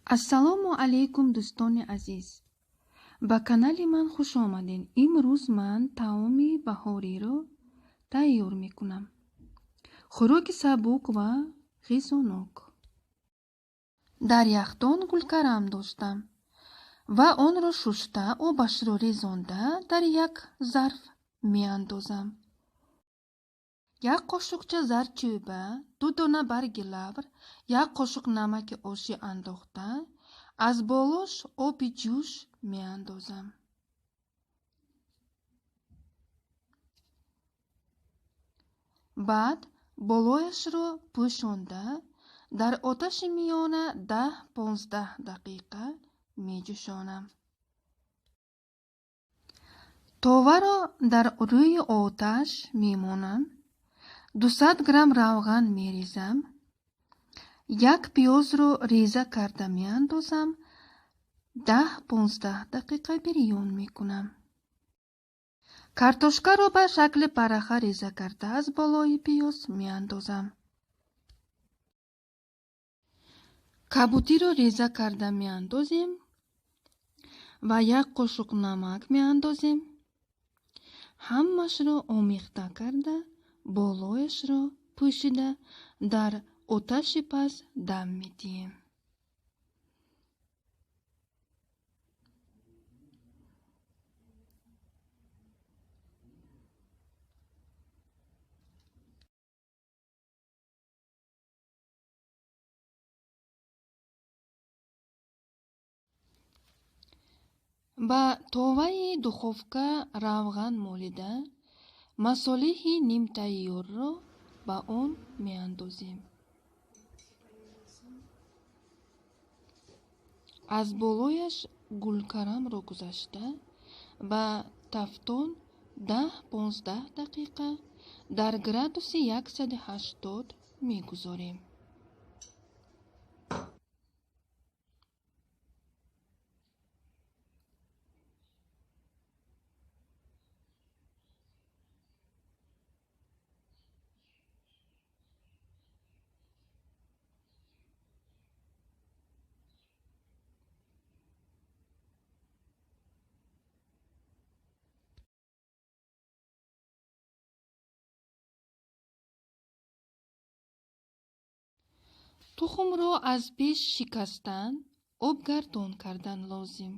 ассалому алайкум дӯстони азиз. Ба канали ман хуш омадин. Имрӯз ман таоми баҳориро тайёр мекунам. хӯроки сабук ва ғизонок. дар яхдон гулкарам доштам ва онро шушта, обашро резонда дар як зарф меандозам. як қошуқча зарчӯба, 2 дона барги лавр, як қошуқ намаки оши андохта, аз болош оби ҷӯш меандозам. баъд болояшро пӯшонда дар оташи миёна 10-15 дақиқа меҷӯшонам. товаро дар рӯи оташ мемонам. 200 грамм равған мерезам. як пиёзро реза карда меандозам. 10-15 дақиқа бирён мекунам. картошкаро ба шакли параха реза карда аз болои пиёз меандозам. кабутиро реза карда меандозем ва як қошуқ намак меандозем. ҳамашро омехта карда болояшро пӯшида дар оташи паст дам медиҳем. ба товаи духовка равған молида масолиҳи нимтайёрро ба он меандозем. аз болояш гулкарамро гузашта ба тафтон 10-15 дақиқа дар градуси 180 мегузорем. тухмро аз пеш шикастан, обгардон кардан лозим.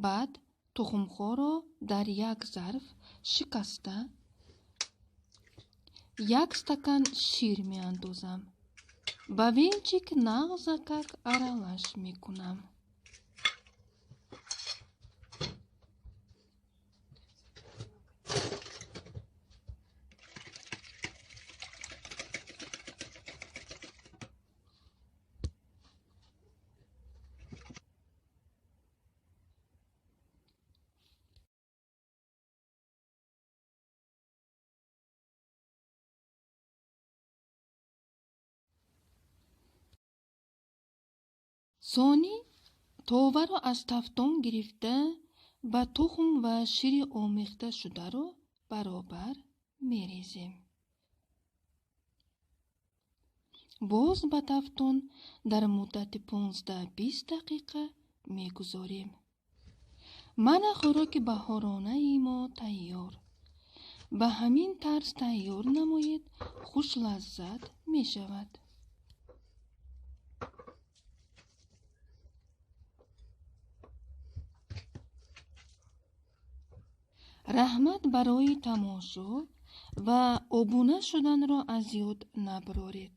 баъд тухмхоро дар як зарф шикаста, 1 стакан шир меандозам. ба венчик нағзакак аралаш мекунам. сони товаро аз тафтон гирифта ба тухм ва шири омехта шударо баробар мерезем. боз ба тафтон дар муддати 15-20 дақиқа мегузорем. мана хӯроки баҳоронаи мо тайёр. ба ҳамин тарз тайёр намоед, хушлаззат мешавад. раҳмат барои тамошо ва обуна шуданро аз ёд набароред.